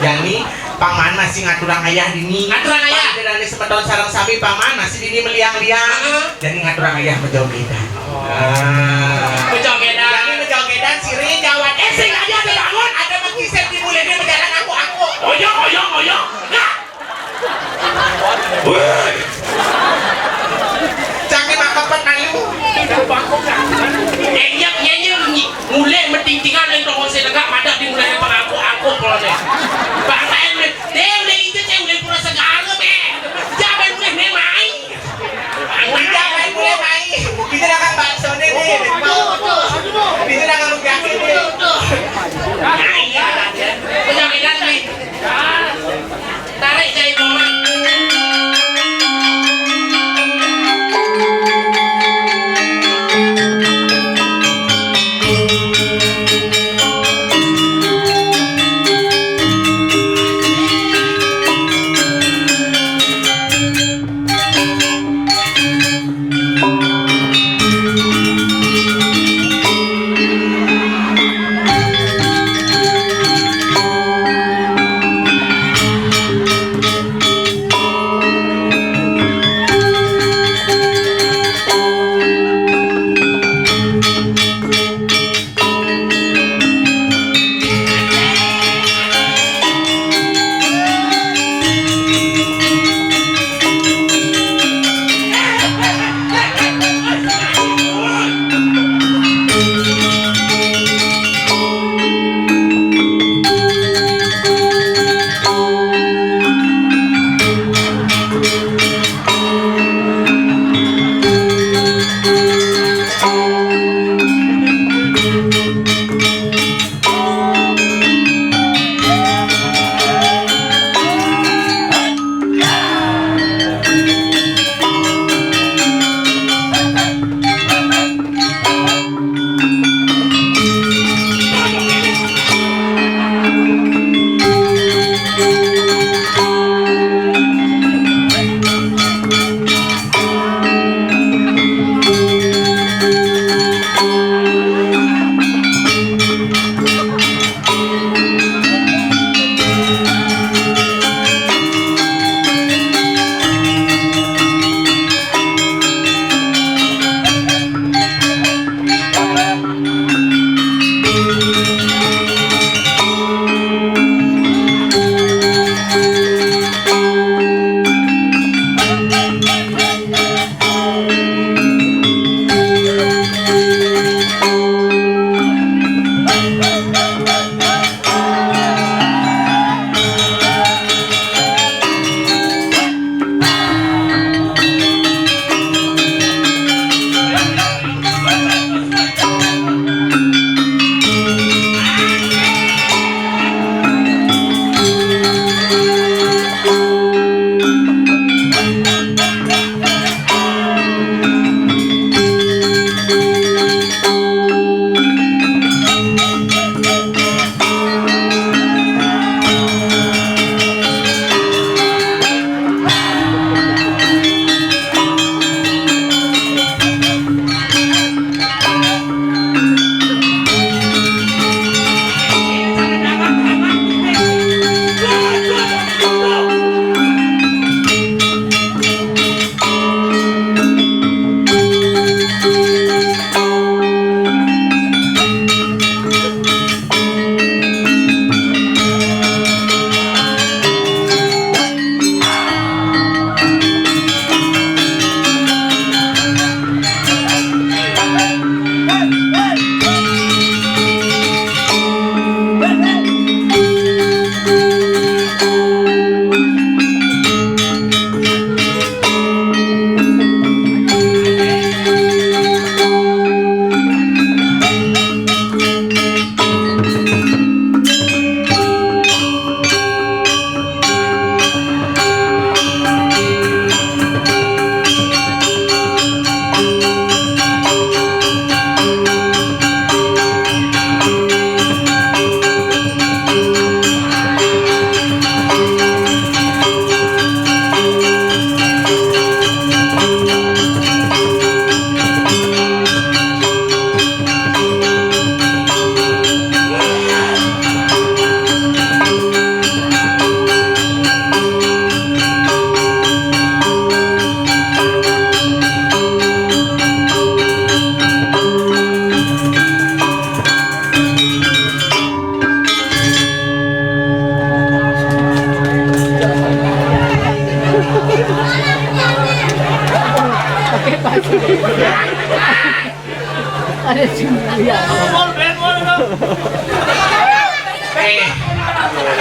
Yani paman masih ngaturang ayah dini. Ngaturang ayah. Dan semeton sarang sami paman masih dini meliang-liang. Jadi ngaturang ayah menjogedan. Menjogedan. Yani menjogedan siri jawab. Sing aja bangun. Ada mengkisep di mulai dia menjalan aku. Oyong. Jangan makapan ayu. Iya mulai mentingtingan yang toko sedekah madak di mulai pang aku polone. Bangsa ini, dia udah itu saya udah pura segala me. Jangan mulai memai. Jangan mulai main. Kita akan bakso nih. Kita akan lugakin nih. Nah iya, menjogedan nih.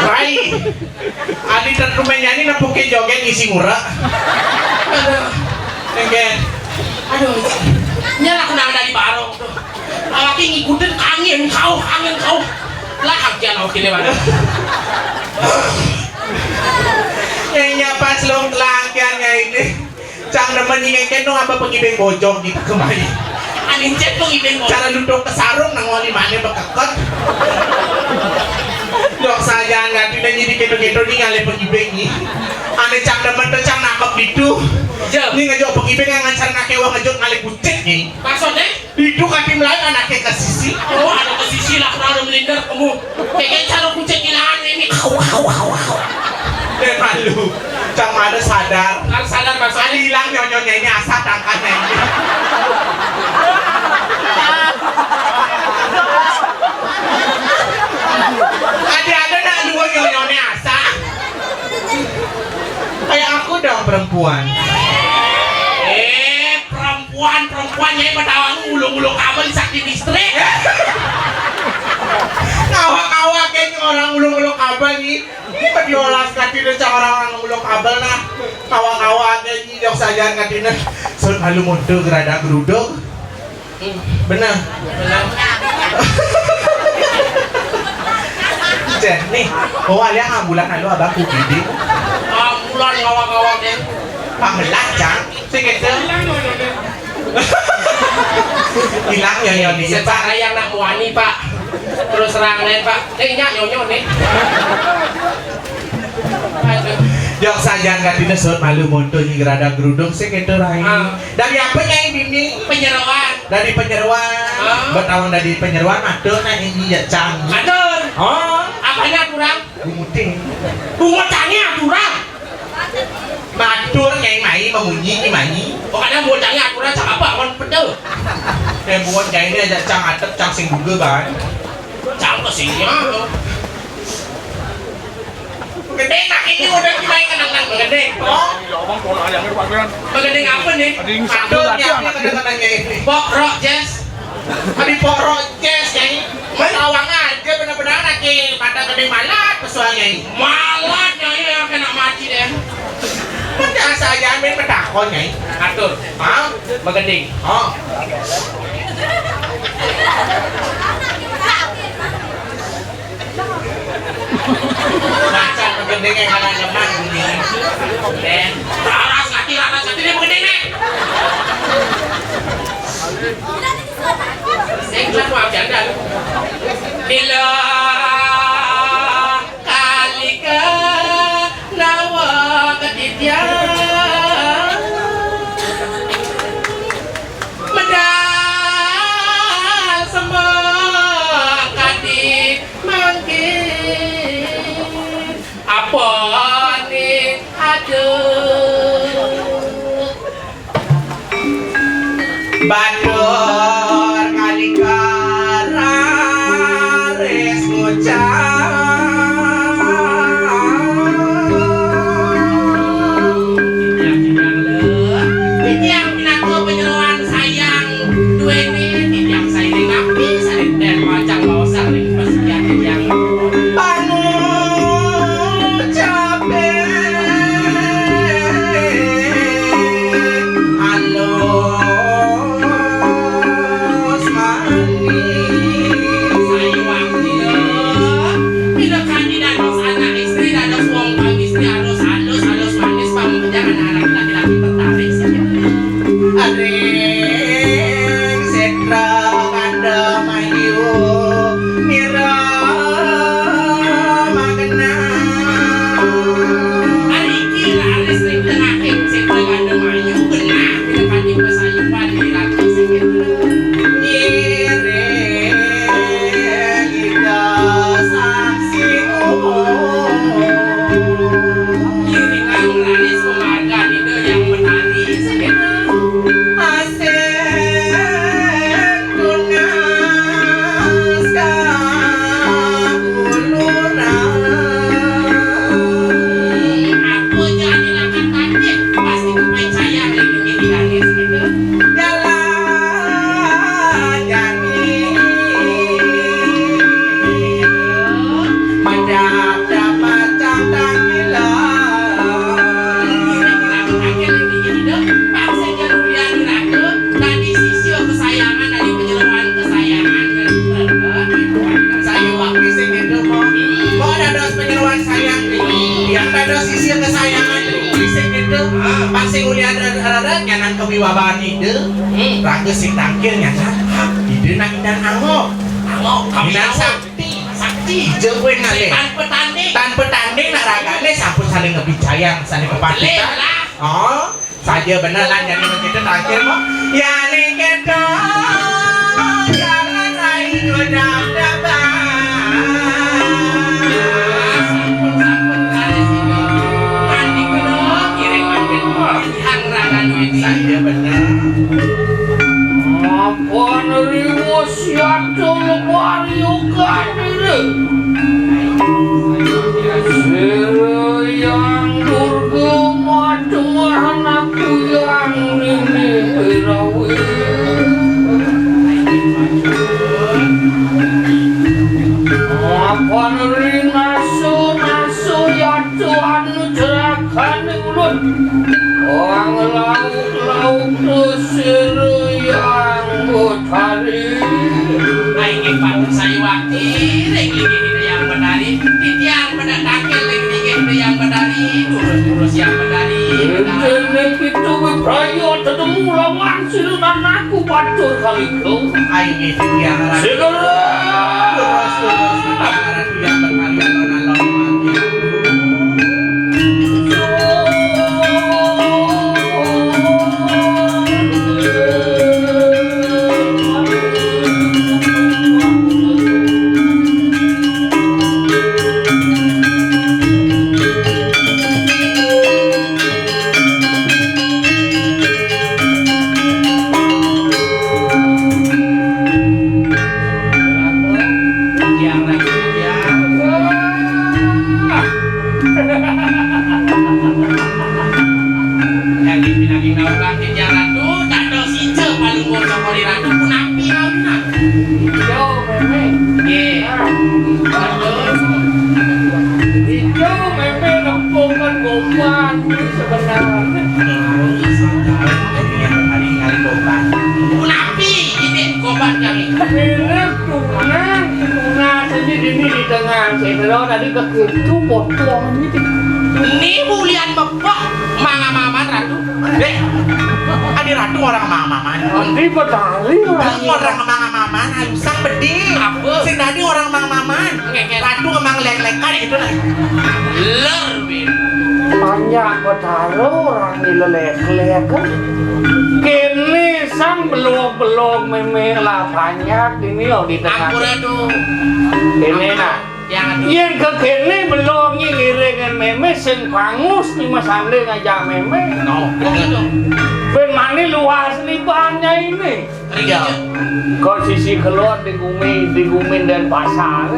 Baik. Adi terkumen nyanyi napukin joget isi murah. Aduh. Enggen. Aduh. Nyala kena dari barong tuh. Awaki ngikutin angin kau. Lah hakian awaki lewat. Kayaknya pas lo kelangkiannya ini. Cang demen nyingengken dong apa pengibeng bojong gitu kembali. Anin cek pengibeng bojong. Cara duduk ke sarung nangoli mana bekekot. Dok saya nggak tidak jadi gitu-gitu nih ngale pengibeng nih. Ane cang demen tuh cang nangkep itu. Ini ngejok pengibeng yang ngancar ngakewa ngejok ngale kucing nih. Maksudnya? Itu kaki melayu anaknya ke sisi. Oh ada ke sisi lah kurang melindar kamu. Kayak cara kucing ilahan ini. Kau. Dan malu. Cang ada sadar. Kan sadar maksudnya. Ali hilang nyonyonya ini asal tangkanya ini. Ada nak dua nyonyonya asal. Kayak aku dong perempuan. Perempuannya berdawang ulung-ulung kabel di sakti listrik. Kawa-kawa kayaknya orang ulung-ulung kabel nih. Ini diolah katanya orang ulung kabel nah. Kawa-kawa kayaknya jauh saja katanya. Soal halu mundur gerada geruduk. Benar. Cek nih, alia ambulan halu abangku gede. Ambulan kawa-kawa deh. Pamelah cang, segitu. Hilang nyonyonya. Secara yang nak wani pak. Terus terang lain pak. Kayaknya nyonyo nih. Jok saja nggak tidak sot malu monto nih gerada gerudung segitu lain. Dari apa yang ini? Penyeruan. Dari penyeruan. Bertahun dari penyeruan ada nah ini ya cang. Ada. Oh. Apanya kurang? Bunguting. Bungotangnya kurang. Matur nyai mai memunyi mai. Pokoknya bungotangnya kurang cak apa kon pedel. Yang bungot nyai ini aja cang atep cang sing juga ban. Cang kesini. Gede nak ini udah dimai kenang-kenang gede. Oh. Begede apa nih? Maturnya kadang-kadangnya ini. Pokrok Jess. Adi pokrok Jess nyai. Merawang aja bener-bener lagi mata gede malat pesuanya ini. Malat nyai yang kena mati deh. Udah saja main pedakon nyai. Atur. Hah? Begeding. Oh. Macam begeding yang kalah lemak ini. Dan laras hati dia begeding nih. Saya mau bercanda. Bila kalika nawa ketidya medal semua kadi mangkin apa nih aduh Batur kalikara res Titiang pinatu penyeruan sayang dua ini titiang sayang napi saling dan macam bawa saling persekian titiang ada sisi kesayangan bisa gitu pasti ulian ada nyanan kewibawaan ide raga sing tangkil nyanan ide nak dan angok kami dan sakti jengwe ngale tanpa tanding nak ragane sampun saling ngebicayang saling kepatitan oh saja bener lah jadi kita tangkil kok ya ning kita jangan raih dap-dapan saya benar apa neriwo siatu lebariokan ini yang durga macam anakku yang ini berawi apa neri nasu ya Tuhan cerahkan mulut orang lauk tusir yang butari Aing patut saya wakti lagi yang menari yang mendatangkan lagi yang menari terus yang menari ini itu beraya ketemu lawan siluman aku batur kali itu aing itu yang segera terus yang berkalian tadi kekitu potong ini bulian bebek mama ratu adi ratu orang mama-maman nanti petari orang mama-maman halusang bedi apa sing tadi orang mama-maman ratu emang lek-lekan itu lah lebih banyak petari orang dilelek-lek kan kini sang belum memang lah banyak ini loh di tengah ini nah yang kekini belum ngiringan meme sing pangus di masande ngajak meme ben mani luas nih banyak ini kok sisi keluar digumin dan pasar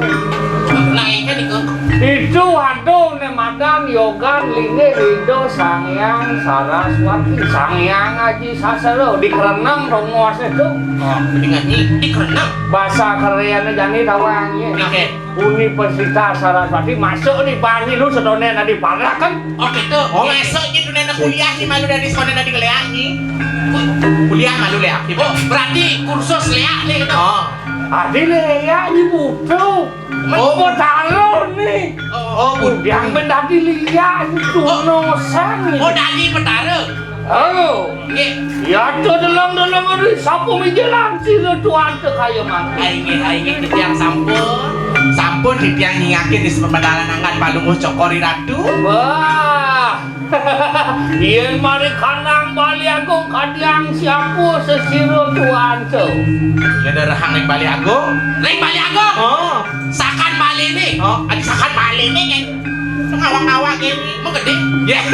itu aduh ne madam yogan linge rido sangyang saraswati sangyang aji sasaro di kerenang rongos itu dengan di kerenang bahasa Koreanya jani tawangnya Universitas Saraswati masuk nih bani lu sedone nadi parah kan oke tuh masuk gitu nenek kuliah sih malu dari sekolah nadi ngeleak nih kuliah malu leak oh berarti kursus leak nih gitu adi leak ini butuh mau taruh nih yang mendadi liat itu nosan dadi petara ya tuh dalam hari sapu menjelang sila tuan kaya mati aing yang sampun di tiang nyiakin di sepemadalan angan palunguh cokori ratu wah iya mari kanang bali agung kadiang siapu sesiro tuan tuh ya ada rahang ring bali agung sakan bali nih ada sakan bali nih kan ngawang-ngawang ini mau gede ya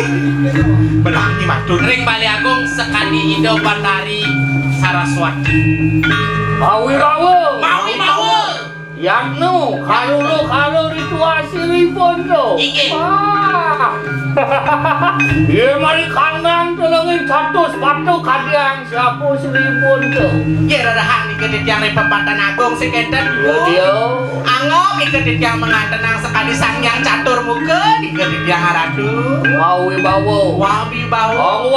belangi matun ring bali agung sekali Indo Bandari Saraswati mawi Yaknu, kalau rituasi ribon tuh. Iki. Iya mari kangen tolongin 100 kadiang siapa seribun tuh. Ya radahan iketit yang repempatan agung sekedan Dia. Angok iketit yang mengantenang sekali sangyang catur muka iketit yang aradu. Wawi bawo. Ang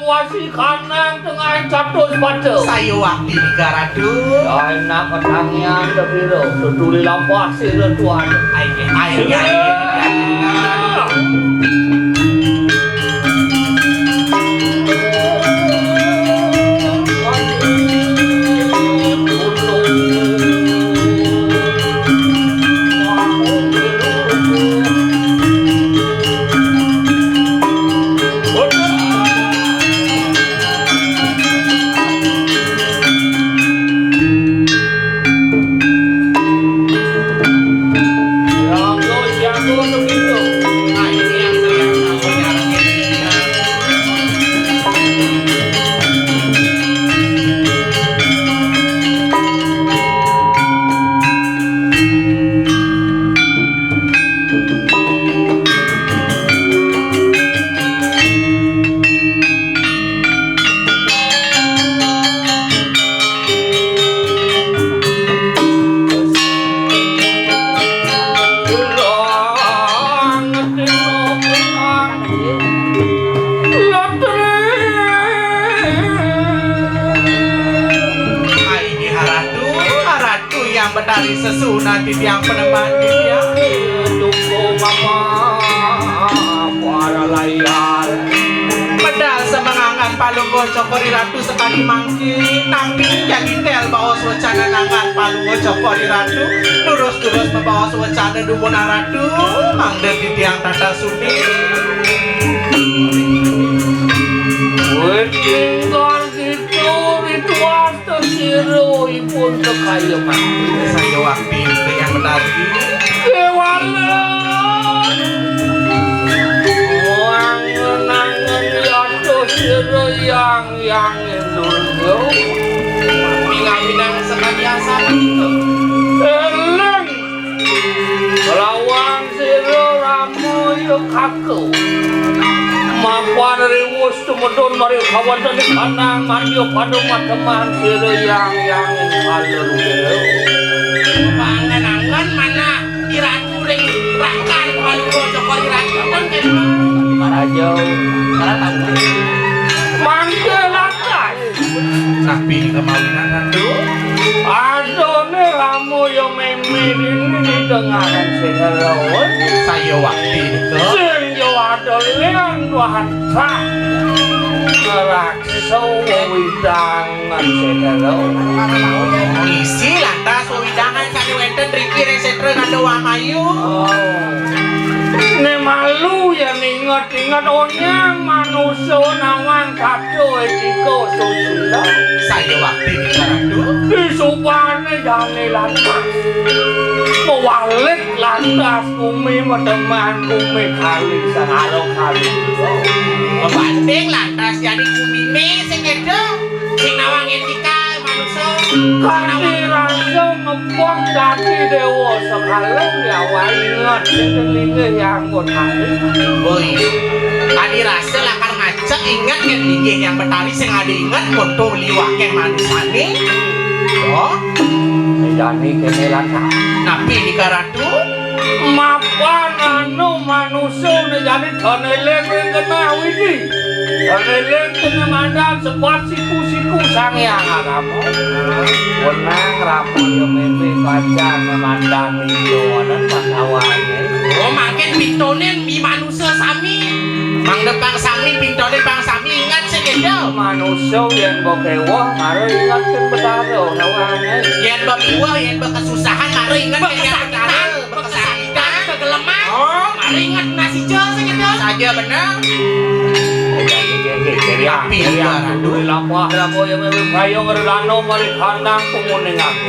wasi kangen tengah 100 Sayo wakti garadu. Enak ketangnya tepiro. Tutuli lampu asir tuan. Ayo. Mari sesuna titiang peneman dia. Tunggu mama para layar. Pedal semangangan palunggo cokori ratu sekali mangki. Tapi jadi tel bawa wacana nangan palunggo cokori ratu. Lurus-lurus membawa wacana dumuna ratu. Mangde titiang tata suni. Tinggal gitu ritual tersiro ipun sekaya mati. Saya waktu itu yang benar ini. Kewala orang nangan jatuh siro yang indulgo. Minang-minang sekali asal itu. Eleng lawan siro ramu yuk aku. Mapuan riwus tumedun mari kawan dan kanang manyo pada teman siro yang halus gelo. Panganangan mana iratu ring rakan palunggo cokor iratu kan Marajo, cara tahu. Mangke lakas. Tapi ini kemawinan tuh. Adone kamu yang memin ini dengaran sehelawat. Saya waktu itu. Sing yo ada leang nuhansa. Ngerakso widangan sehelawat. Isi lantas wewidangan kali wenten Riki resetre ngado wangayu. Ne malu ya ingat onyang manusia nawang kacau etiko susila. Saya waktu di karatu. Disupane jane lantas. Mewalik lantas kumi teman kumi kali sangaro kali. Banding lantas jadi kumine sing edo. sing nawang etika manusia Kami rasa ngebuang dati dewa sekalung ya ingat sekelinga yang bertani. Boy. Tadi rasa lah kan ngajak ingat kan linggih yang betari sing ada ingat foto liwak yang manusane. Oh, Jani kene lantas. tapi di karatu Mapan anu manusia ne jadi taneleng kena widi. Taneleng kena mandang sebuah siku-siku sangyang kamu. Wenang ramu yo meme kacang memandang itu anan patawane. oh makin pintonen mi manusia sami mang depang sami pintonin pang sami ingat sing edo. Manusia yang bokewa mare ingatkeun betaro nawane. Yen babiwa yen kesusahan mare ingat kan yang betari. berkesakitan kegelemah Oh, mari ingat nasi jol sing itu saja benar. Tapi aduh lapah lapo yang kayo ngerlano mari kandang kumuning aku.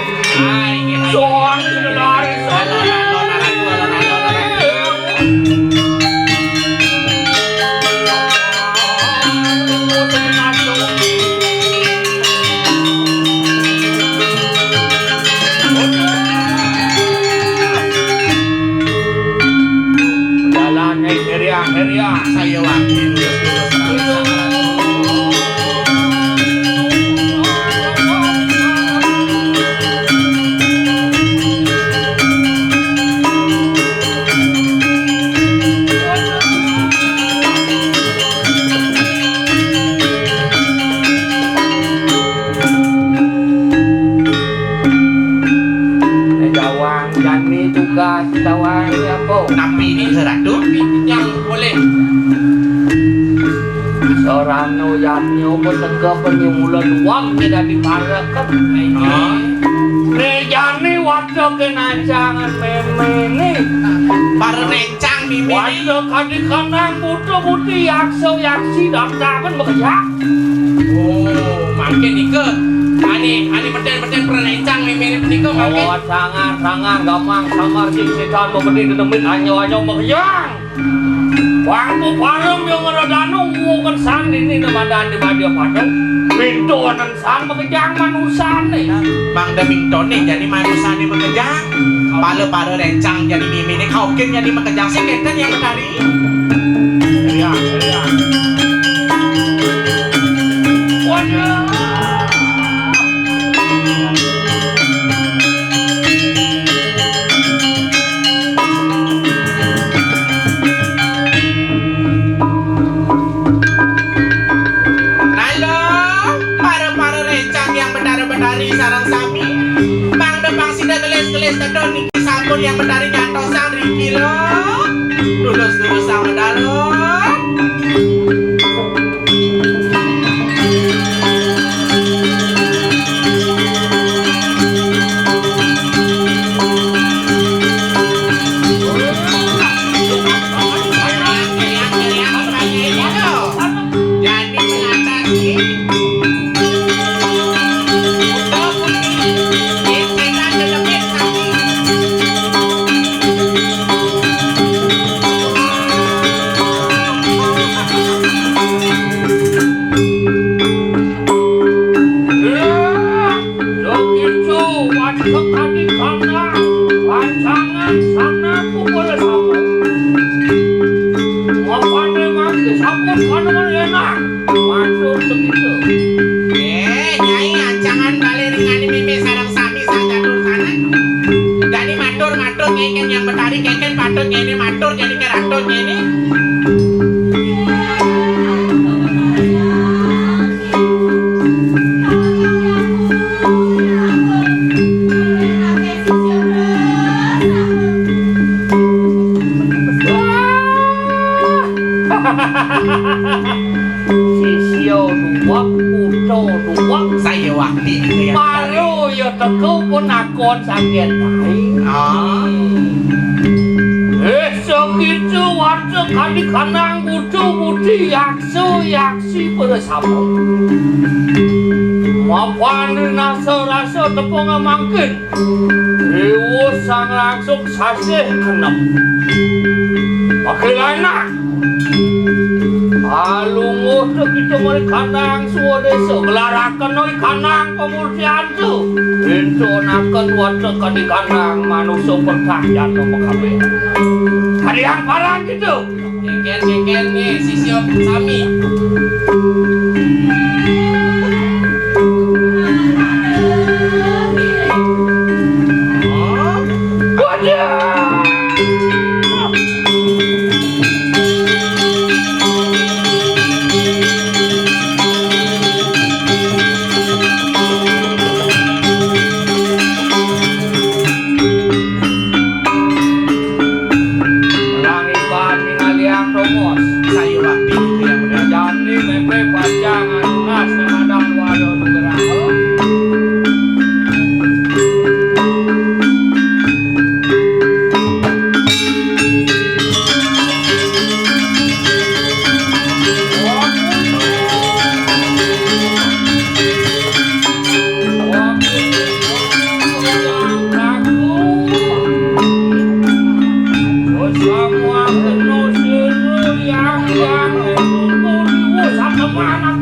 Soan sudah lari jalannya heriang. Saya waktu lurus-lurus Jani juga tawang apa? Tapi ini geratu yang boleh Seorang yanyo menegak penyemulan uang tidak diparakan. Jani waktu kenancangan memene. para rencang mimi Waktu kadi kanang putih yakso yaksi daftaran bekerja. oh makin ike ani beten perencang mimini penika makin Awat sangat gampang samar sing setan memberi demit anyo bekerja. Waktu parang yang ngeradano ngukan san ini namadan di badia padang. Pintuanan san bekerja manusan nih. Mang Demingtone jadi manusane bekejang. Para rencang jadi mimi kaukin jadi bekejang sing enten yang betari. Iya. Waduh. Halo, para rencang yang betari sarang sami. Mang Depang sida geles Apa mati sampun kono enak. Matur begitu. Nyai jangan balik dengan mimi sarang sami sajadur sana. Jadi matur ngeken yang betari keken patut ngene matur jadi keratun ngene. Sisio duwak puto duwak Saya waktu itu ya. malu ya teku pun akon sakit segitu warga kali kanang budu budi yaksi bersama mapan rasa tepung mangkin riwu sang langsung sasih kenep pakai lanak alunguh begitu mereka kanang suwa desa gelarakan oi kanang pemursian tu itu nakan warga kali kanang manusia perkahyan no makabe hari yang parah gitu Keken nih sisio sami. Saya waktu itu yang udah Jadi memang pajangan nas dan waduh bergerak. Semua penuh seru yang itu sama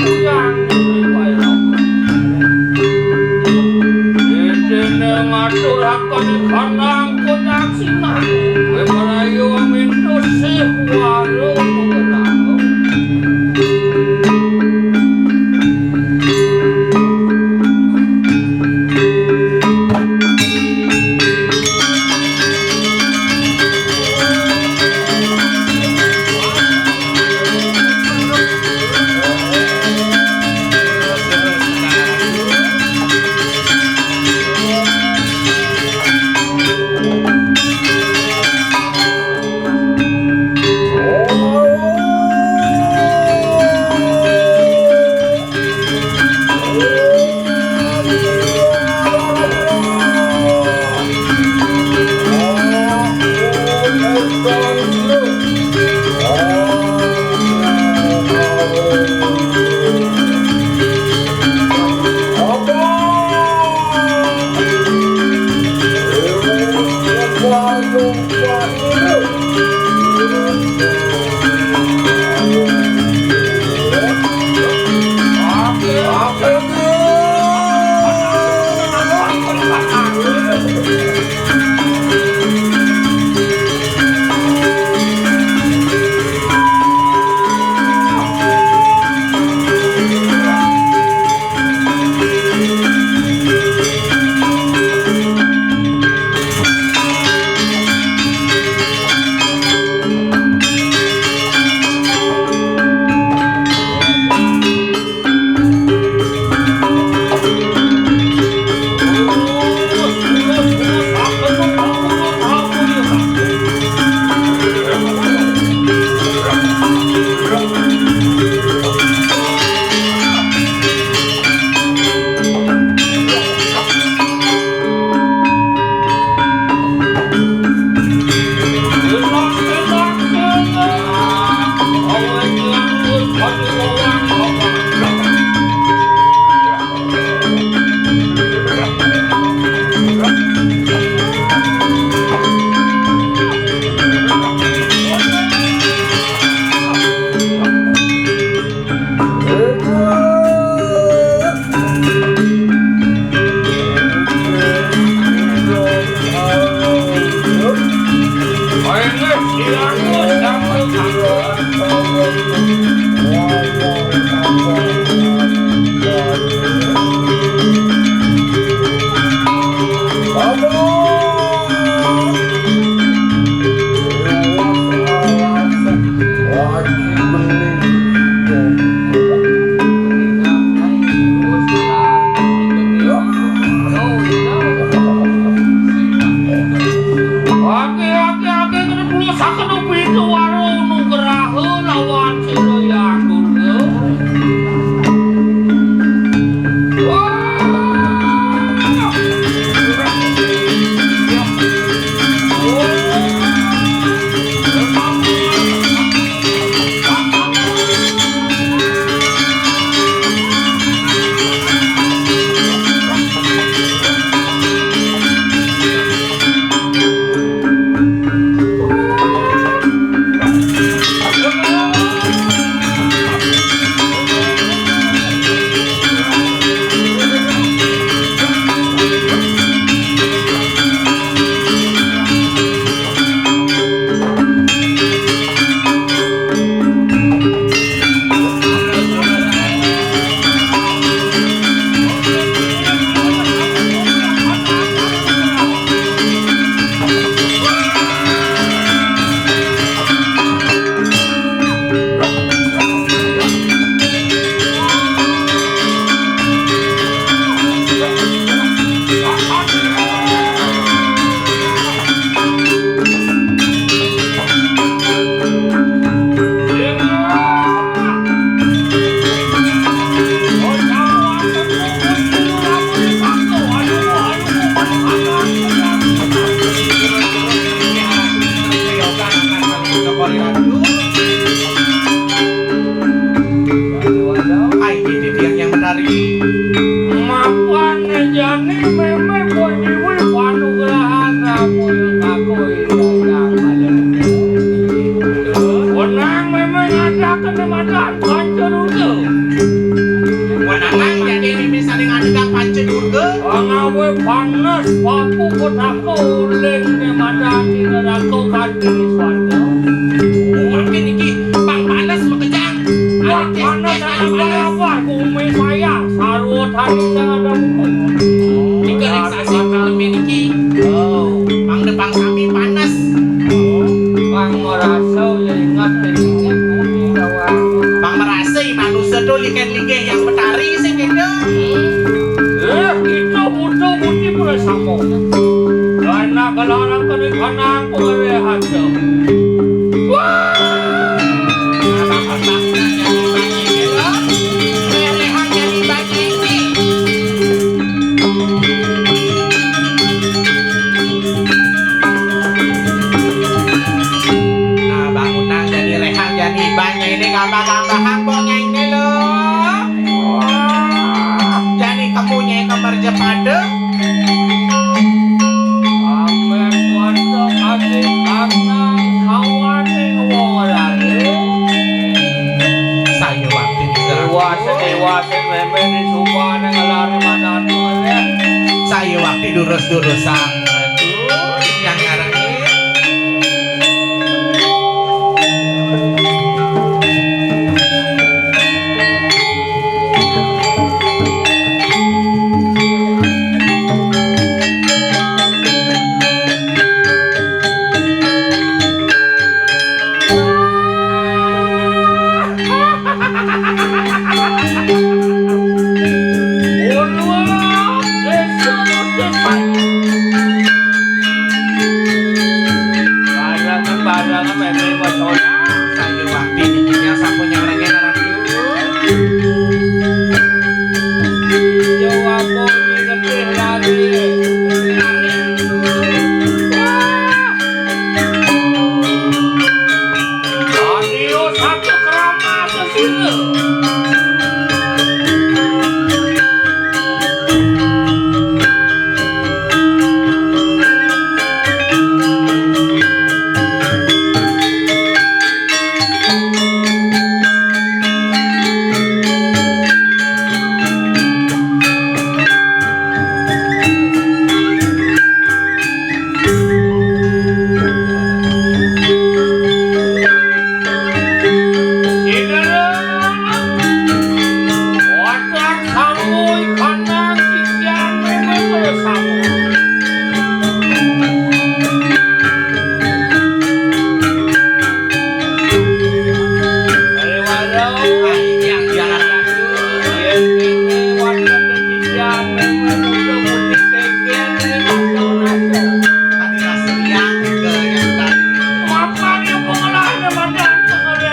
Tadi rasanya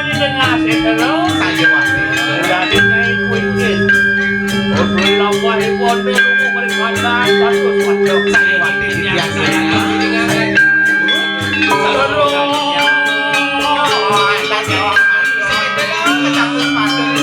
gitu yang tadi saya wati. Saya wati biasanya. Tadi saya bilang kecampur pasir.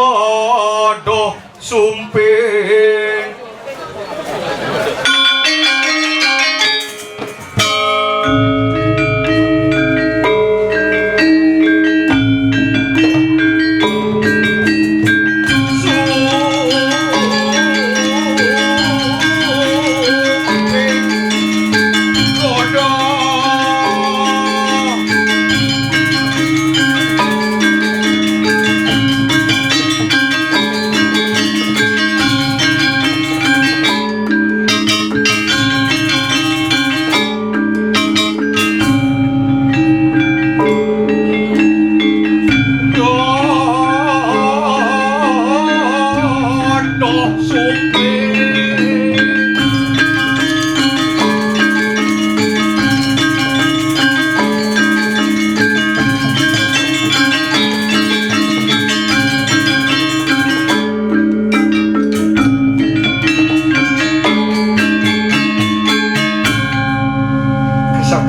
Godoh sumping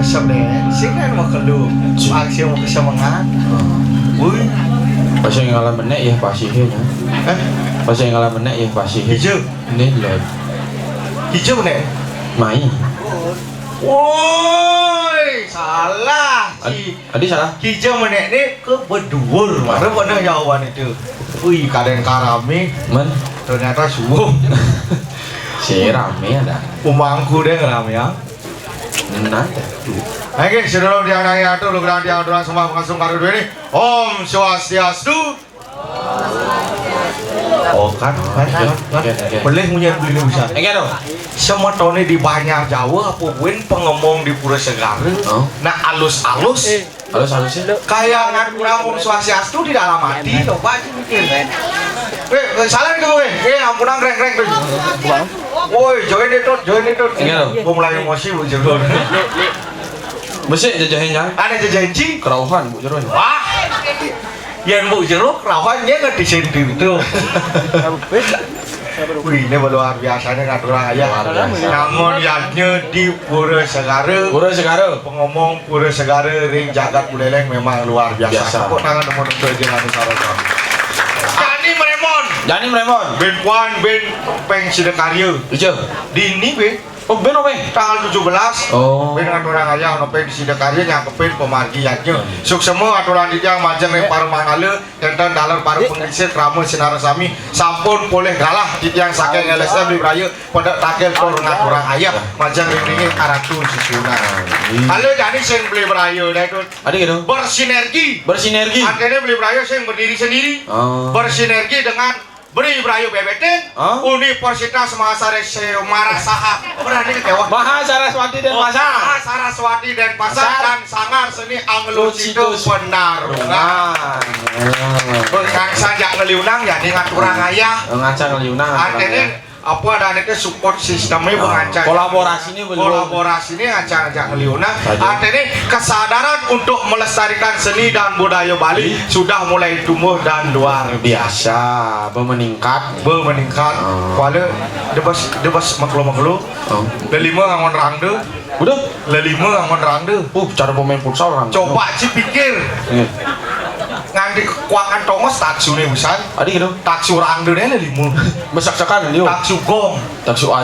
kesem deh sih kan mau kelu aksi mau kesemangat wih Pas yang ngalah menek ya pasihnya. Pas yang ngalah menek ya pasihnya. hijau Ini led. hijau nih Mai. woi salah Adi salah. hijau menek nih ke bedur mana bener jawaban itu wih kadang karami Men. ternyata subuh Si rame ada. umangku deh ngerame ya Nada. Oke, saudara yang atur, lu berang semua mengasung karu ini. Om Swastiastu. Oh kan, boleh punya beli bisa. Enggak dong. Semetone di Banjar Jawa apa buin pengemong di Pura Segara. Nah alus-alus. Halus sih. Kayak ngakurang Om Swastiastu di dalam hati. Coba aja mikir. Salah itu gue. Ampunan reng-reng tuh. Woi, join itu. Enggak dong. Gue mulai emosi bu Jero. Mesti jajahin yang. Ada jajanji. Kerauhan Bu Jero. Wah. Yang bu Jero kerawannya nggak disentuh itu. Wih, ini luar biasanya ngaturang ayah. Namun yangnya di Pura Segara. Pura Segara. Pengomong Pura Segara ring jagat buleleng memang luar biasa. Kok tangan nomor untuk jangan salah. Jani Meremon. Ben Puan, Ben Peng Sidekarya. Ijo. Dini be. Oh ben apa? Tanggal 17. Oh. Ben aturan ayah ono Peng Sidekarya nyangkepin pemargi yatnya. Suksema aturan dijang majeng rempar manale enten dalar paru pengisir krama sinar sami sampun boleh galah titiang saking LSM di Raya pada takel tor ngaturan ayah majeng ringing aratu susuna. Halo Jani sing beli Raya dah itu. Ada gitu. Bersinergi. Akhirnya beli Raya sing berdiri sendiri. Bersinergi dengan Beri Brayo BBT, Universitas Mahasiswa Marasaha, berani kewah. Mahasaraswati dan Mahasaraswati dan Pasar dan Sangar Seni Anglusido Penarungan. Bukan saja ngeliunang ya dengan kurang ayah. Ngacang ngeliunang. Artinya apa dan itu support sistemnya mengancam kolaborasinya ngajak ngeliunang. Artinya kesadaran untuk melestarikan seni dan budaya Bali sudah mulai tumbuh dan luar biasa meningkat. Kuala debas maklo lelima ngangon rangde udah lelima ngangon rangde cara pemain futsal orang coba sih pikir nganti kuakan tongos taksu nih misalnya ada gitu taksu rangde nih lelima besar-besaran dia taksu gong taksu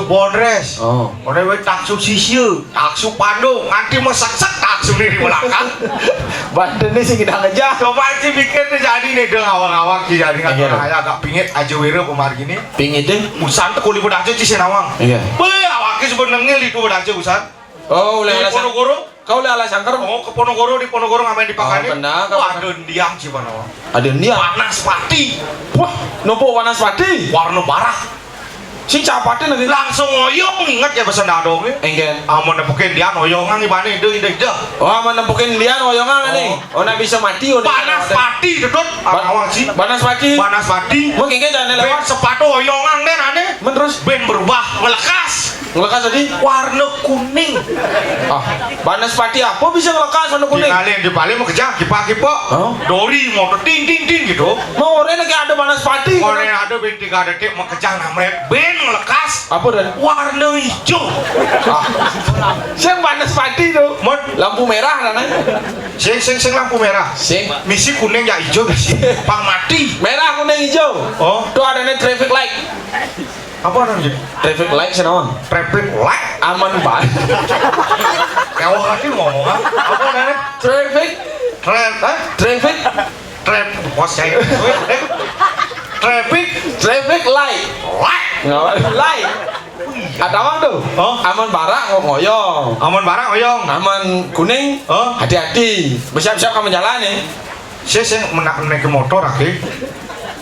bodres we taksu sisir taksu pandu nganti mesak-sak taksu nih di belakang badannya sih kita aja coba sih pikir nih jadi nih deng awang-awang jadi nggak kayak agak pingit aja wira pemargi nih pingit deh usan tuh kulit bedaca sih nawang iya awaknya sebenarnya itu bedaca usan oleh alasan Ponorogo kau oleh alasan karena ke Ponorogo ngapain dipakai benar ada diam sih mana ada diam panas pati wah nopo panas pati warna parah sing capatnya lagi langsung ngoyong ingat ya pesan dadong enggak amun nepukin dia ngoyongan gimana itu oh amun nepukin dia ngoyongan nih oh nak bisa mati panas pati dedot awang sih panas pati mungkin jangan lewat sepatu ngoyongan deh nane terus ben berubah ngelekas tadi warna kuning panas pati apa bisa ngelekas warna kuning di Bali mau kejar kipak dori mau ting gitu mau orangnya kayak ada panas pati orangnya ada ben 3 detik mau kejar namret ben ngelekas apa dan warna hijau sing panas pati tuh lampu merah nana sing lampu merah misi kuning ya hijau misi pang mati merah kuning hijau tuh adanya traffic light apa namanya traffic light senawang traffic light aman banget kewah hati ngomong apa namanya traffic bos saya traffic light ada orang tuh aman barak ngoyong aman kuning hati-hati bersiap-siap kamu jalan nih saya naik ke motor akhir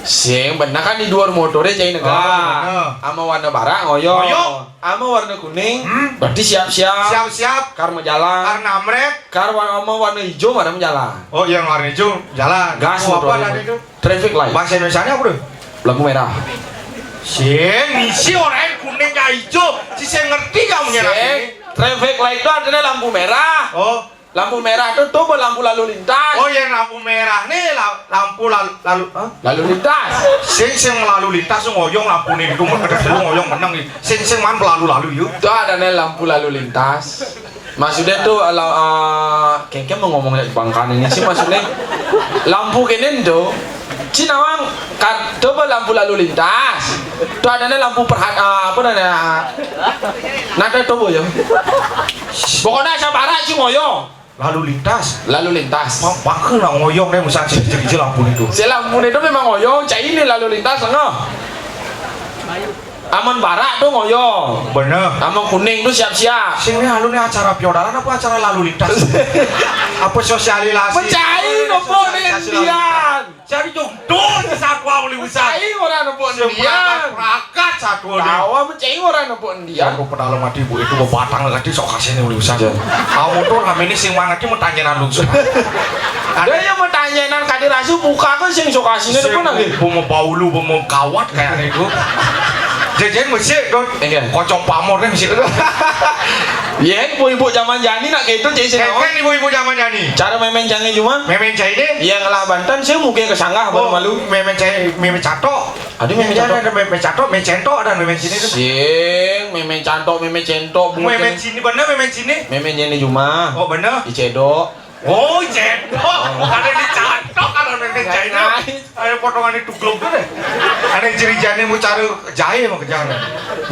sing benar kan di luar motornya jadi negara ama warna barak ngoyong ama warna kuning berarti siap-siap karena jalan karena amret karena ama warna hijau mana jalan yang warna hijau jalan gas apa tadi itu traffic light bahasa Indonesia apa tuh lampu merah sing misi orang kuning ke hijau sing ngerti kamu nyerah traffic light itu artinya lampu merah lampu merah itu tuh lampu lalu lintas yang lampu merah nih lampu lalu lintas sing lalu lintas ngoyong lampu nih itu ngoyong menang nih sing man lalu yuk itu ada lampu lalu lintas maksudnya tuh kayaknya mau ngomong Bangkan ini sih maksudnya lampu kene tuh Cinawang coba lampu lalu lintas tuh adanya lampu apa namanya nada coba ya pokoknya sabara sih ngoyong lalu lintas pakai lah ngoyong deh misalnya cicil lampu itu lampu itu memang ngoyong cai ini lalu lintas enggak aman barak tuh ngoyong bener aman kuning tuh siap-siap sini halu nih acara piodaran apa acara lalu lintas apa sosialisasi mencari nopo dengan dian cari jodoh di saat gua beli usaha undian. Prakat satu dia. Tawa menceng orang nepuk undian. Aku pedalo mati bu itu mau batang tadi sok kasih nih urusan. Kamu tuh kami ini sing mana mau tanyain lu. Ada yang mau tanyain kadir asu buka kan sing sok kasihnya depan lagi. Mau bau lu mau kawat kayak itu. Jajan musik don. Kocok pamor kan musik. Iya, ibu-ibu zaman jani nak kayak itu jadi sih. Kan ibu-ibu zaman jani. Cara memen jangan cuma. Memen cai deh. Iya ngalah Banten sih mungkin kesanggah baru malu. Memen cai, memen catok. Ada memen catok. Ada memen catok, memen centok dan memen sini tuh. Sing, memen cantok, memen centok. Memen sini bener memen sini. Memen jani cuma. Oh bener. Icedok. Oh centok. Ada di catok kan memen cai deh. Ada potongan itu glop tuh deh. Ada ciri jani mau cari jahe mau kejar.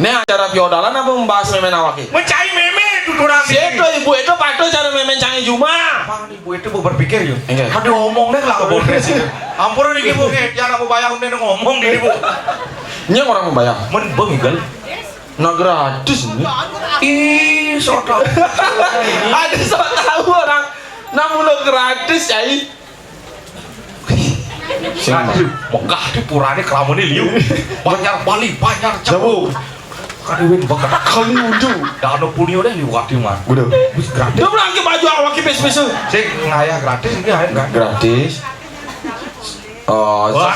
Ini acara biodalan apa membahas memen awaki? Mencari memen tuturang Si itu ibu itu patuh cara memen canggih cuma. Bang ibu itu mau berpikir yuk. Enggak. Ada ngomong deh lah kebun sih. Ampun nih ibu yang aku bayar udah ngomong di ibu. Ini orang membayar. Men bengkel. Nah gratis nih. Ih, so tau. Ada so tahu orang. Namun lo gratis ya. Aduh, megah di purane kelamune liu. Banyak Bali, banyak Jabu. Kadiwin bakat Kali udu. dano punio deh liwat di mah. Udah. Wis gratis. Dia belanja baju awak pes-pes. Sing ngayah gratis iki ae enggak. Gratis. Oh, Wah.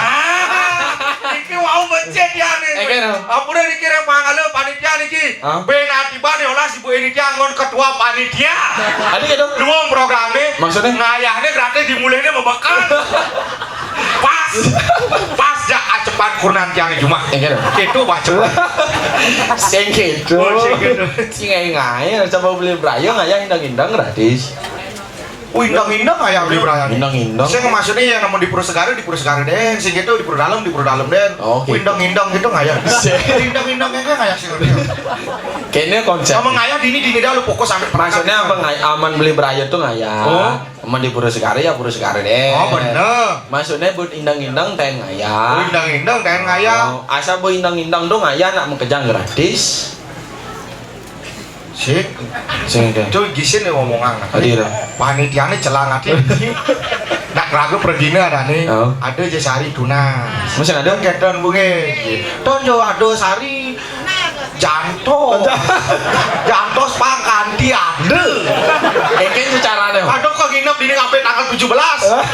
Iki mau mencet ya nih. Kena. Ampun dikirim pangale panitia niki. Hah? Ben atibane olah si Bu ini ngon ketua panitia. Ada gitu. Luang programnya. Maksudnya? Ngayahnya gratis dimulainya membakar. Pas ya cepat kurnan tiang cuma. Kena. Itu baca. Sing gitu. Oh, sing gitu. Sing ngai coba beli brayong aja indang-indang gratis. Indang-indang ayam beli berayang. Indang-indang. Saya maksudnya yang namun di Pura Segara den, sing gitu di Pura Dalam den. Oh, gitu. Indang-indang gitu ngayah. Indang-indang yang ngayah sih. Kayaknya konsep. Sama ngayah dini dah lu fokus sampai Maksudnya apa aman beli brayong tuh ngayah. Oh. Aman di Pura Segara ya Pura Segara deh. Oh bener. Maksudnya buat indang-indang teh ngayah. Indang-indang kayak ngayah. Oh, asal bu indang-indang dong ngayah nak mengejang gratis. Sih. Sing itu. Itu gisin nih ngomongan. Hadir. Panitianya celang hati. Nak ragu pergi ada nih. Oh. Ada je sari tunas. Masih ada? Keton bunge. Tonjo ada sari. Janto. Jantos pangkanti ada. Kayaknya secara deh. Aduh kok nginep ini sampai tanggal 17.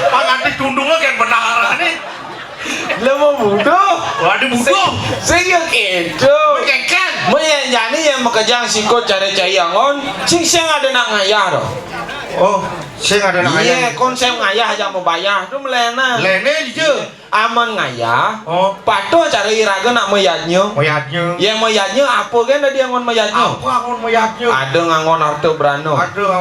Pangkanti tundungnya kan benar nih. Lo mau bodoh? Waduh butuh. Saya gitu. Keken. Mau yang jadi yang mekejang sikut cari cayangon, sing ada nak ngayah doh. Oh, saya ada nak Iya, konsep ngayah aja mau bayar tuh melena. Lene je. Aman ngayah. Oh, Patuh cari iraga nak mayatnya. mayatnya. Yang mayatnya apa kan ada yang ngon mayatnya? Apa ngon mayatnya? Ada ngangon Arte Brano.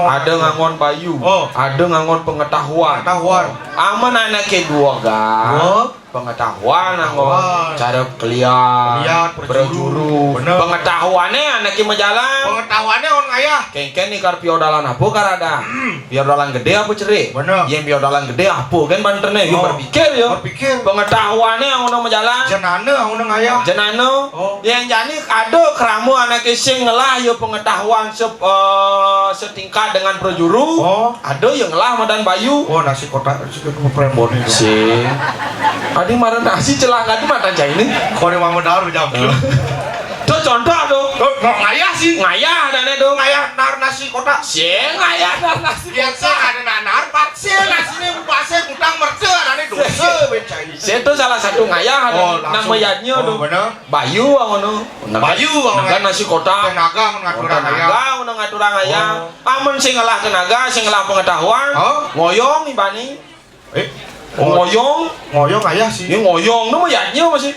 Ada ngangon Bayu. Oh. Ada ngangon pengetahuan. Pengetahuan. Aman anak kedua kan. Oh. Pengetahuan ngangon Pengetahuan. cara keliat, Keliat, berjuru. bener. Pengetahuannya anak yang jalan. Pengetahuannya on ngayah. Kengken nih kar piodalan apa karada? Piodalan gede apa cerik? Bener. Yang piodalan gede apa kan banternya? Yuk Oh. berpikir yo. Berpikir. Pengetahuannya yang udah jalan. Jenana on ngayah. Jenano, Oh. yang jadi ada keramu anak sing ngelah yo pengetahuan setingkat dengan perjuru. Oh. Ada yang ngelah Madan Bayu. Oh, nasi kotak prembon itu. Sing. Adi marah nasi celaka tuh mata jahit ini. Kau ni mama daru jam. Tuh contoh tuh. Oh, ngayah sih. Ngayah dan itu. Ngayah nar nasi kotak. Sing ngayah dan nasi. Biasa ada nanar patsil nasinya pasir utang merce ada nih dosa becai. Itu salah satu ngayah ada Oh, nama langsung. yadnya Oh, tuh. bener. Bayu ngono. Bayu, naga nasi kotak. Tenaga mengatur ngayah. Tenaga ngono ngatur ngayah. Amun sing ngelah tenaga, sing ngelah pengetahuan. Oh. Ngoyong ibani. Ngoyong Ngoyong. ngayah sih. Ini ngoyong nama yadnya masih.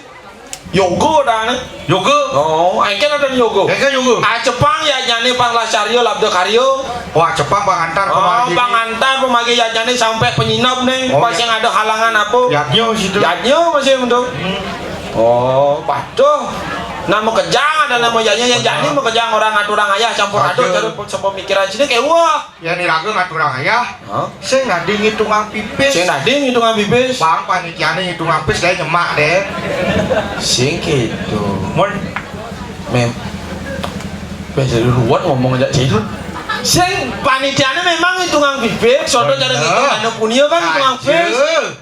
Yoga dah nih. Yoga. Oh, angken ada yoga. Kan yoga. Ah Jepang ya nyani Panglasaryo Labdo Karyo. Wah, Jepang pengantar Oh, pangantar pemagi ya nyani sampai penyinap nih. Oh, Pas ya. yang ada halangan apa? Yadnya situ. Yadnya masih untuk. Oh, patuh. Nama kejang ada nama yadnya yang jadi mau kejang orang ngaturang ayah campur aduk Aduh. terus sepemikiran sini kayak wah. Ya niraga ngatur ngayah. Hah? Saya ngading hitungan pipis. Sing nading hitungan bibis. Bang panitiane hitungan pipis saya nyemak deh. Sing gitu. Mon Mem. Biasa duluan ngomong aja itu. Sing panitiane memang hitungan bibis, soalnya cara hitungan punya kan hitungan bibis.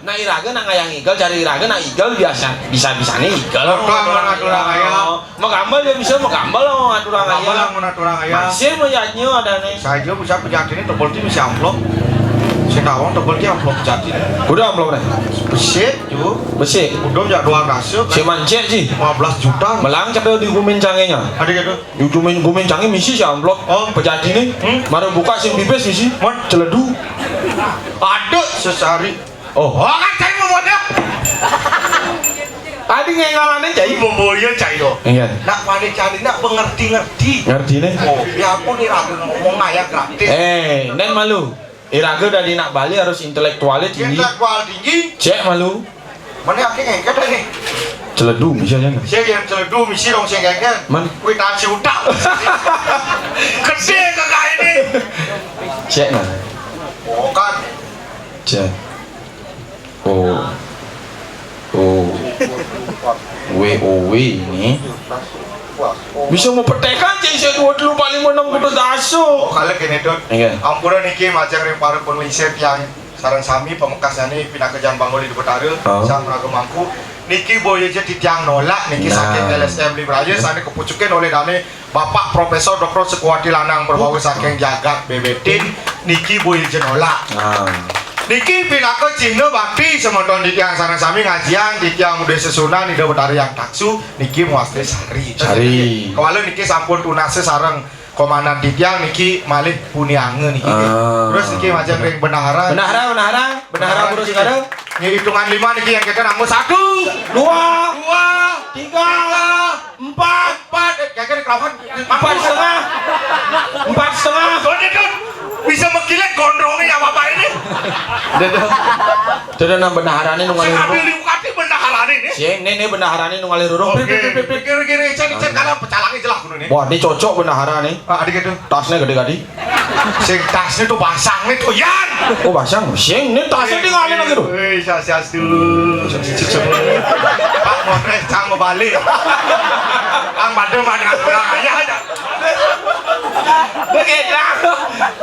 Nah nak iraga nak ngayang igal cari iraga nak igal biasa bisa nih igal Aturang aya. mau gambal dia bisa mau gambal mau aturang aya Mun aturang aya. masih mau nyanyi ada nih Saya bisa pejati ini tebel ti bisa amplop. Si kawang tebel ti amplop pejati. udah belum nih Besit ju. besi Udah jak 200 si mancet sih 15 juta. melang capek di gumin cangenya Ada gitu. di gumin cange misi si amplop Oh. pejati nih mari buka sing bibes misi Mon. celedu Ada sesari. oh kan cai mau modal. tadi ngengalannya jadi Boboya cai do. iya Nak pada cari nak mengerti-ngerti. ngerti nih Oh, ya ampun nih ragu ngomong ayah gratis. nen malu iraga dari nak Bali harus intelektualnya tinggi Intelektual tinggi. cek malu Mana akhirnya ngengket nih. celedu misalnya Saya yang celedu misi dong saya ngengket. Man. Kuitansi utang. Gede kakak ini. cek nah Oh kan. cek oh WOW ini bisa mau petekan cek saya 25 kudu daso Oh kalian kene dot. Iya. Ampura niki majang ring para penulisir yang sarang sami pemekasnya nih pindah ke Jan Bangol di Betara. Oh. Sang Raga Mangku. Niki boyo jadi tiang nolak niki Nah. saking LSM Libraja sana kepucukin oleh dane Bapak Profesor Dr. Sekuati Lanang berbau saking jagat bebetin niki boyo nolak. nah Niki pinaka Cina bakti semonton di tiang sarang sami ngajian di tiang udah sesunan di Betara yang taksu niki muasli sari. Sari. Kalau niki sampun tunase sarang komandan di tiang niki malih puniange niki. Ah. Terus niki macam ring benahara. benahara burus sekarang Ini hitungan 5 niki yang kita nanggung 1 2 2 3 4 4 kira-kira kelapan 4,5 bisa mengkilat gondrongnya apa apa ini Dadah nang benaharane nu saya ngalih ambil di kaki bendaharaan ini Sing nene benaharane nu ngalih rurung. oke kira-kira cek karena pecalangnya jelas kudu nih Wah, ini cocok benaharane. adik itu Tasnya gede-gede. sing tasnya tuh basang nih tuh yan Oh, basang. Sing ini tasnya di ngalih lagi tuh. wih sias tuh pak mau cang mau balik ang madem ada kurang aja Begitu.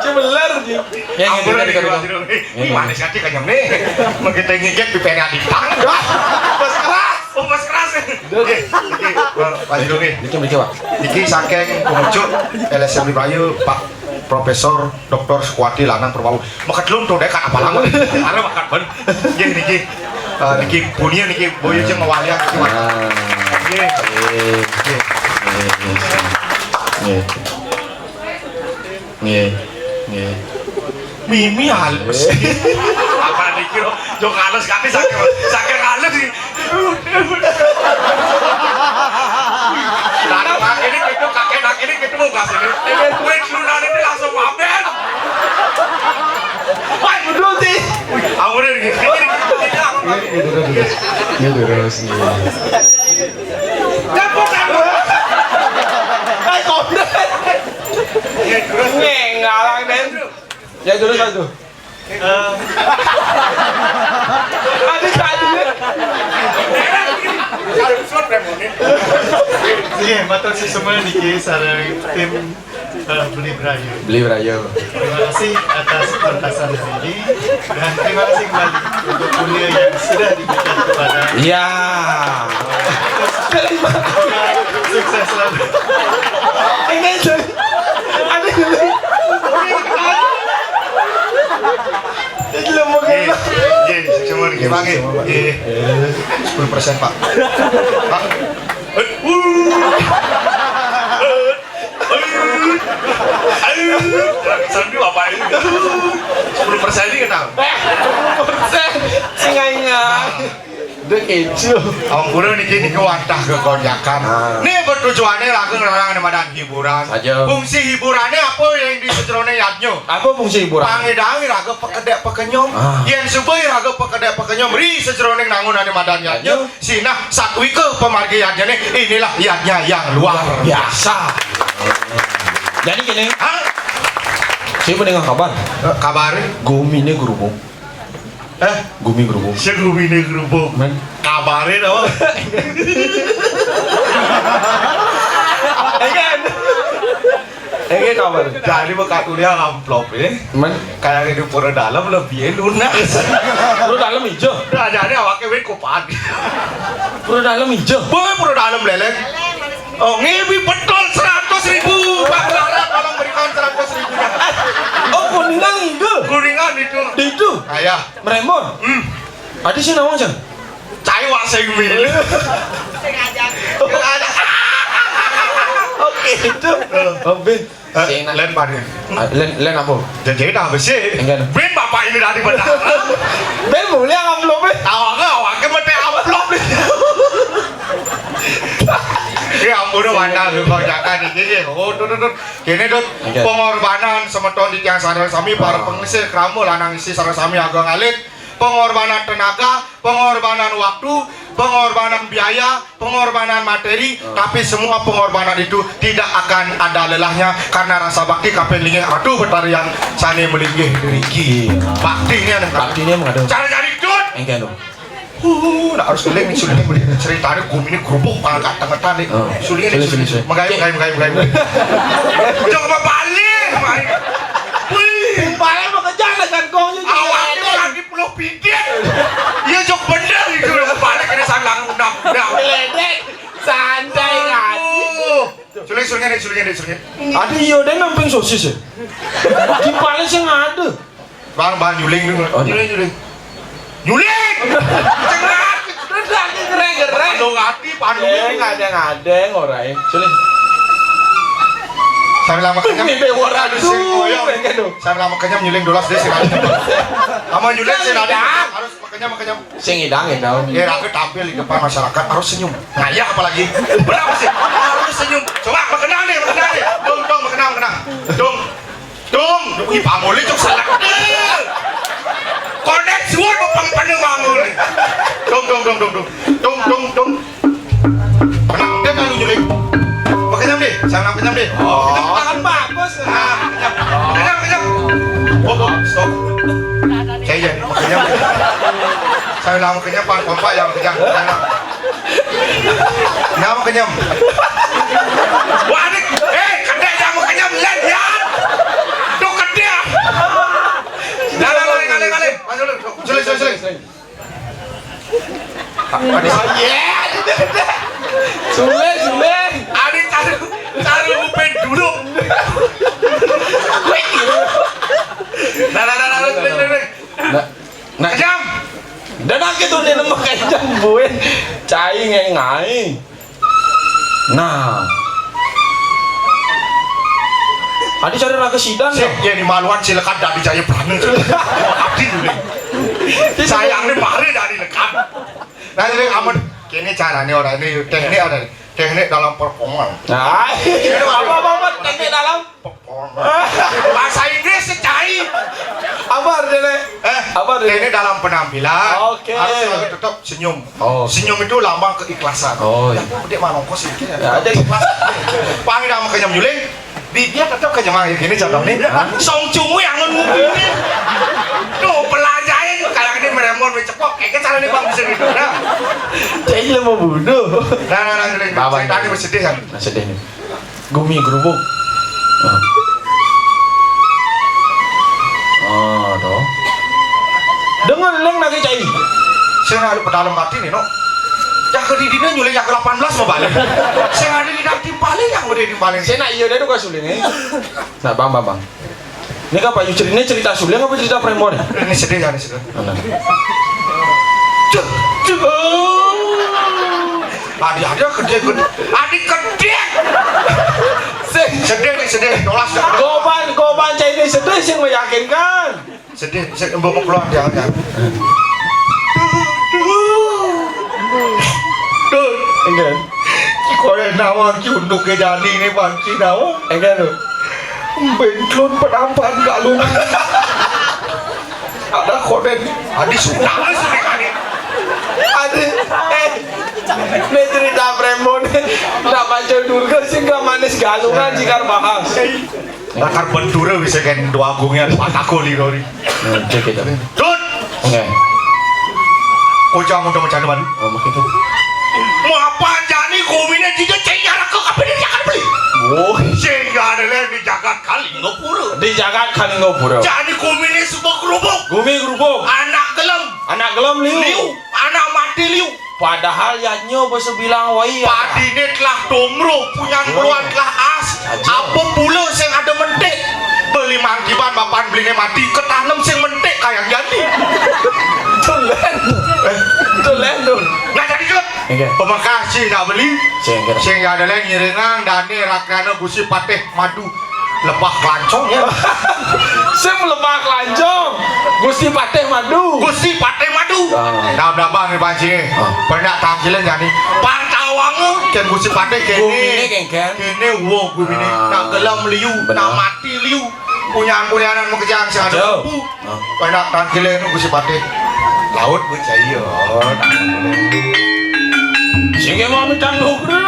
Cebeler sih. Ya, Ampun gitu nih, ini mana sih kayaknya nih? Begitu ngigit di pena di tang. Bos keras, bos keras. Oke, lanjut dong nih. Dikit Pak. Niki saking pengucut LSM Librayu Pak Profesor Dr. Sekuati Lanang Perbau. Makat lun tuh dekat apa lama? Ada makat ben. Ye niki. Niki punya niki boyo jeung ngawalian niki. Nggih. Mimi halus. Apa niki yo halus kami saking halus sih. Nah, ini gitu kakek nak ini gitu mau gas ini. Gue keluar ini langsung maben. Wah, betul sih. Aku udah gini. Terus. Dapur. Hai konten. Ngalang Den. Ya dulu satu. Adik. Sige, matur si semua niki sareng tim Beli Brayu. Beli Brayo. Terima kasih atas pentasan hari ini dan terima kasih kembali untuk kuliah yang sudah diberikan kepada Iya. sukses selalu. Ini adik dulu. Itu mau Ye, semua niki bagi. 10% Pak. Pak. Sambil apa ini? 10% ini kenal. Singainya. Udah keju. Ampun niki wadah kekonjakan. Nih bertujuannya lagu orang nemadan hiburan. Saja. Fungsi hiburannya apa yang disejrone yatnyo? Apa fungsi hiburan? Pangedangi raga pekedek pekenyom. Yen subuh raga pekedek pekenyom ri sejrone nangunan nemadan yatnyo. Sinah sakwi ke pemargi yatnya nih. Inilah yatnya yang luar biasa. Jadi gini, Hah? saya mendengar kabar. Kabarnya? Gumi ini gerubung. Gumi gerubung. Saya gubine gerubuk. Men. Kabarnya dong. Ege kabar. Jadi bekat kuliah amplop ya. Men, Kayak hidup pura dalam lebih lunas. pura dalam hijau. Nah jadi awaknya wek kopan. Pura dalam hijau. Boleh pura dalam leleng. Oh ngebi betul 100.000. Pak Lara tolong berikan 100.000-nya. Oh, kuningan hijau. Kuningan itu. Di itu. Ayah. Meremon. Adi sih nawang Cang. Cai wak sing milih. Oke itu. Oh, Ben. Len pada. Len apa? Jadi dah bersih. Enggak. Ben bapak ini dari benar. Ben boleh amplop Ben. Awaknya mesti amplop nih. Ya ampun mana lu kau jangan ini. Oh tuh. Kini tuh pengorbanan semeton di tiang sarasami para pengisi keramu lanang isi sarasami agak ngalit. Pengorbanan tenaga, pengorbanan waktu, pengorbanan biaya, pengorbanan materi, tapi semua pengorbanan itu tidak akan ada lelahnya karena rasa bakti kapen linggih aduh betarian sane melinggih deriki. Baktinya Baktinya mengadu. cara cari dut. Enggak dong. Nak harus keleng nih sulingnya beri cerita nih gum ini kerupuk pangkat tengah nih sulingnya nih suling menggayung coba balik main Balik mau kejar kan kau ini. awalnya lagi peluk pidet iya jok bener itu balik ini sanglang undang Ledek. Santai kan. sulingnya nih Ada iyo deh namping sosis ya. Di paling sih nggak ada. bang juling dulu juling cengat Gereng. pandu ngati pandu Ngadeng orang. Sulit. sambil lama kenyam Ini orang sing koyong sambil lama kenyam nyuling dolas deh sih sama nyuling sih harus kenyam Sing idang itu. ya aku tampil di depan masyarakat harus senyum ngayak apalagi berapa sih harus senyum coba mengenang nih dong mengenang dong ih pamuli cok salah konek suar bapang pandang pamuli dong menang dia kan nyuling kenyam deh jangan kenyam deh Tangan bagus. kenyam stop saya jadi kenyam saya lama kenyam pak yang kenyam nama kenyam wadik kedek yang mau kenyam len ya tuh kedek ngalih sulit Sule. adik cari upen dulu Nah, kenyam dan aku tuh dia nama kayak jambuin, cai ngengai. Nah, Adi cari raga sidang ya. ya di maluan silakan dari jaya berani abdi dulu sayangnya mari dari lekat nanti aman kini caranya orang ini teknik dalam performa Nah, apa teknik dalam bahasa Inggris secai apa artinya? Apa artinya? teknik dalam penampilan Oke. harus selalu tetap senyum Oh. senyum itu lambang keikhlasan Oh, iya. dia manongko sih Ya, ada ikhlas panggil nama kenyam juling dia tetap kenyam kayak gini contoh nih song cungu yang ngomongin tuh pelajarin kayak ini meremon mecepok kayaknya cara nih bang bisa gitu nah Cai mau bunuh. juling tadi bersedih kan Nah, sedih nih. Gumi gerubuk. Oh, dong. Dengan leng lagi cai. saya ada pedalam hati nih no yang ke didina nyuling yang ke 18 mau balik saya ada di nanti paling yang udah di paling Saya nak iya deh tuh suling nih. Nah, bang. Ini kan Pak Yusri ini cerita suling apa cerita premon? ini sedih ya ini sedih Mana? ada gede adik gede sedih dolas Goban cai ini sedih sih meyakinkan. sedih mau keluar dia Enggak. Korea nawa ki untuk ke jadi ini bangki nawa Enggak tuh. bentlun penampan gak lu ada koden adi sudah Ada ini cerita premon. Nak baca durga sih gak manis galungan jika bahas. nakar bentura bisa kan dua agungnya patakoli dori Cek itu. Dut Enggak. kau jangan udah macam mana Oh, makin tuh. mau apa jani kominya juga cek jarak ke apa dia akan beli Oh, sehingga ada adalah di jagat Kalingapura. Di jagat Kalingapura. Jadi kumini sebuah kerubuk. Gumi gerubuk. Anak gelem, Anak gelam liu. anak mati liu. Padahal yatnya bersebilang wai. Padine telah domro, punya keluar telah as. Apa pula sing ada mentik? Beli mangkiban bapan belinya mati, ketanam sing mentik kayak jadi. Tulen tuh. Nah jadi kan, Oke. pemakasih tak beli. Cengker. Sing ada lagi ngiringang dane rakyana gusi pateh madu lebah kelancong ya. Saya melemah kelanjong. Gusti Pateh Madu. Gusi pateh madu. Dah nih banci. Banyak tangkilan jadi. Partawang ken gusi pateh Gumine kene. kengken. Kene wo gumine. Nak gelam liu, Benar. nak mati liu. Punyaan-punyanan mengejang sing ada Jauh. lembu. Banyak tangkilan gusi pateh. Laut bu cayo. Sehingga mami tang lugro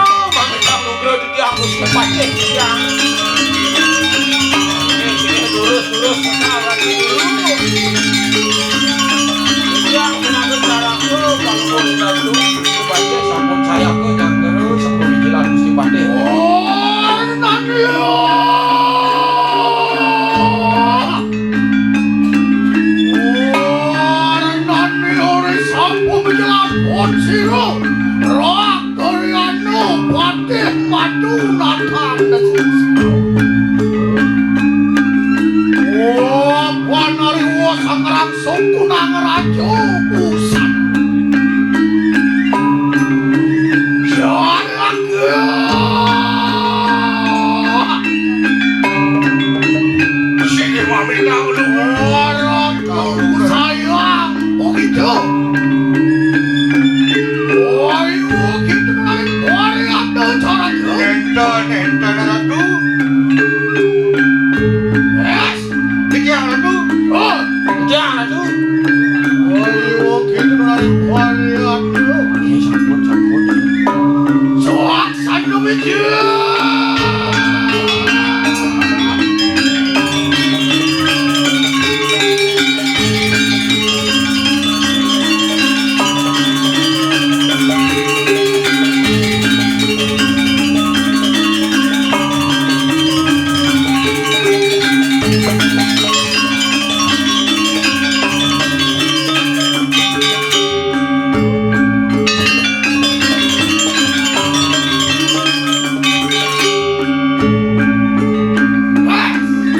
di aku sepateh dia. Lurus lagi dulu. Yang menarik caraku kalau boleh lalu sepateh sampun saya ke yang terus sebelum dijelas Gusti Pateh. Sige mami tahu lu. Orang kau sayang begitu. Nenta ratu. Yes. Kejang ratu. Oh. Jangan tuh. Sampun. Soak sandu biju.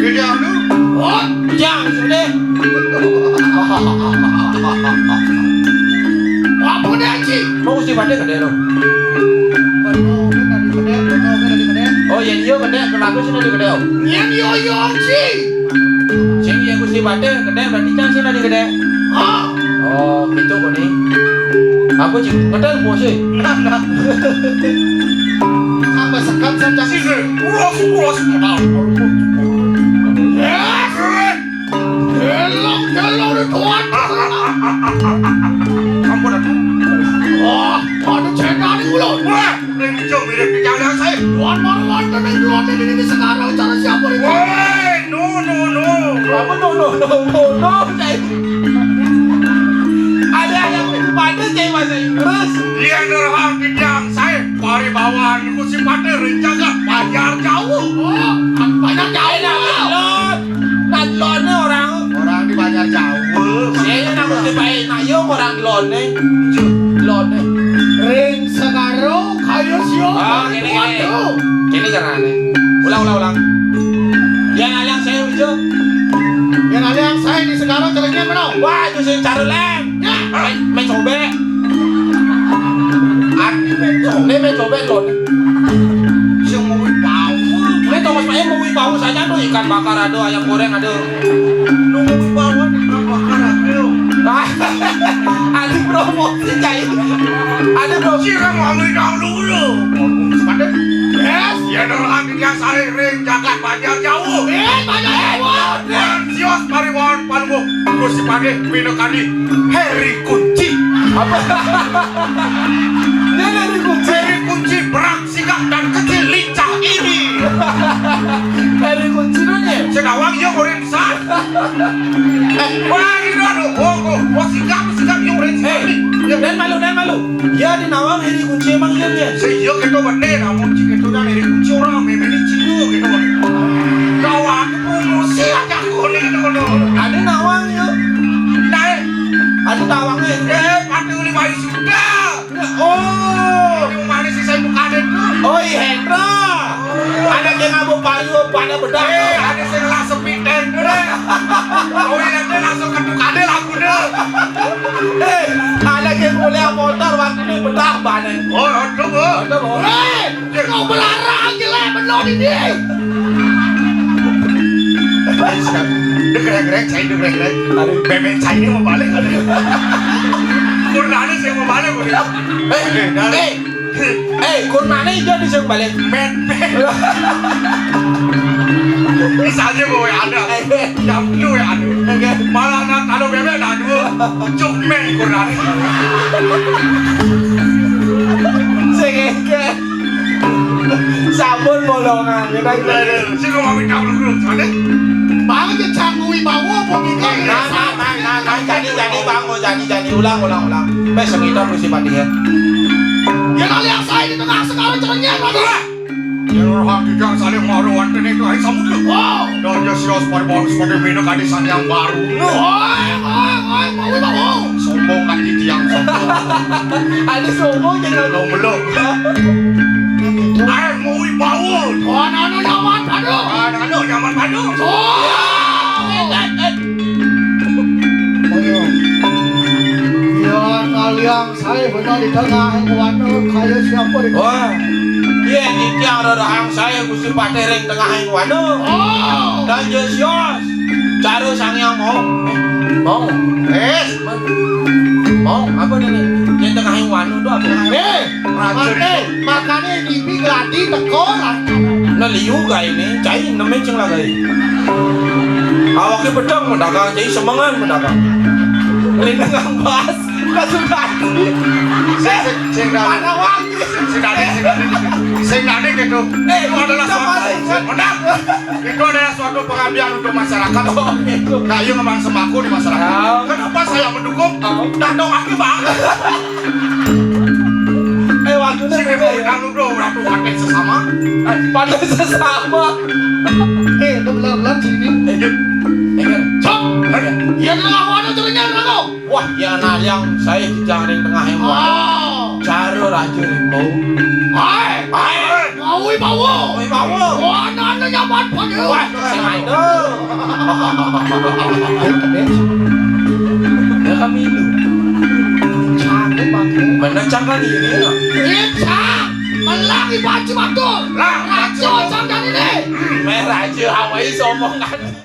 Kejang lu. Oh. Jangan sudah. Apa dia cik? Mau Gusti Pateh ke daerah. Oh yang iya ke daerah kenapa sih nanti ke daerah? Yang yo cik. Sing yang Gusti Pateh ke daerah berarti jangan sih nanti ke daerah. Ah. Oh gitu kok nih. Aku cik kedal bos sih. Sampai sekat saja sih. Ulas modal. Yes. Gelong di tuan. Kamu dah. Wah, ada cendana di mulut. Wah, ini jauh mirip di jangan saya. Tuan marwan dan tuan ini sekarang cara siapa ini? Woi, no. Apa no cik. Ada yang Pateh cik bahasa Inggris. Dia nerham di jang saya. Pari bawaan Gusti Pateh renjaga Banjar jauh. Oh, Banjar jauh. Nadlonnya orang. Orang di Banjar jauh. Saya nak Gusti Pateh nak yo orang lone. Lone. Ring sekarang kayu siapa? Ah, kini caranya. Ulang. Yang alang saya hijau. Yang ada yang saya di sekarang caranya mana? Wah, itu saya cari lem. Main cobek. Main cobek lone. Semua bau. Main Thomas Main mau bau saja tuh ikan bakar ada, ayam goreng ada. Nunggu bawah di bakar aku. Ada promosi cair. Ada promosi. Siram kami dahulu. Pada yes, ya dorang dia saya ring jagat Banjar jauh. Banjar jauh. Dan sios pariwan palmu. Gusti Pateh pinokani Heri Kunci. Apa? Dia dari kunci. Heri Kunci perang sigap dan kecil lincah ini. Dari kunci dunia. Sedawang yang orang besar. Wah, ini aduh, oh, sigap yang orang besar. Dan malu. Ya di nawang Heri kunci emang dia. Saya kita benar, namun jika itu dan Heri Kunci orang memang ini cino kita. Pati uli bayi sudah. Oh. Ini mana sih saya bukan itu? Oh, Hendra. Ada yang ngabu payu pada bedak. Ada saya langsung pindah deh. Oh ini nanti langsung ke tukade lagu deh. Ada yang boleh motor waktu ini bedak mana? Oh, itu bu. Ada bu. Kau melarang gila menon ini. Degrek-grek, saya degrek-grek. Bebek saya ini mau balik. Kurangnya saya mau balik. Kun mana itu disuruh balik? Men. Bisa aja gue ada. Jam dulu ya ada. Malah nak kalau bebek nak dua. Cuk men kurangnya. Segege. Sabun bolongan. Sih gue mau minta dulu. Ada. Bang je cangui bawa pergi kau. Jadi ulang. Besok kita mesti mandi ya. Ya kali yang saya di tengah sekarang cerenya lagi. Yang orang tidak saling maruan dan itu hai samudra. Wow. Dan Yosios Parbon sebagai minum kadisan yang baru. Oi, bawa. Sombong kan di tiang sombong. Ada sombong jangan Belum. Air mau bawa. Oh, nano nyaman padu. Ada nyaman padu. Ya kalian saya benar di tengah yang warna kaya siapa di. Wah. Iya di tiang rorahang saya gusti patereng tengah yang wano. Oh. Dan Yosios. Caro sangyang mau. Mau apa nih? Yang tengah yang wano itu apa? Makanya bibi gladi teko lah. Nó liu gầy này cháy nó mấy chân là gầy cái bật trăng mà dagang cháy semangat mà dagang lên dagang bas sudah Mana wangi? Sing gitu. Itu adalah suatu pengabdian untuk masyarakat. Kayu memang sembako di masyarakat. Kenapa saya mendukung? Datang aki banget. waktunya Sing ibu kamu bro, ratu pakai sesama. pandai sesama Belum sini. cok Ya tengah warna cerenya kau. wah ya nalyang saya di jaring tengah yang Oh. caro raja rimau Hai, mau bawa. Wah, nana nyaman pada. wah sengai dong ya kami itu menecahkan ini Ipsa, melaki baju mantul. Rajo jam ini. merah aja awai sombong kan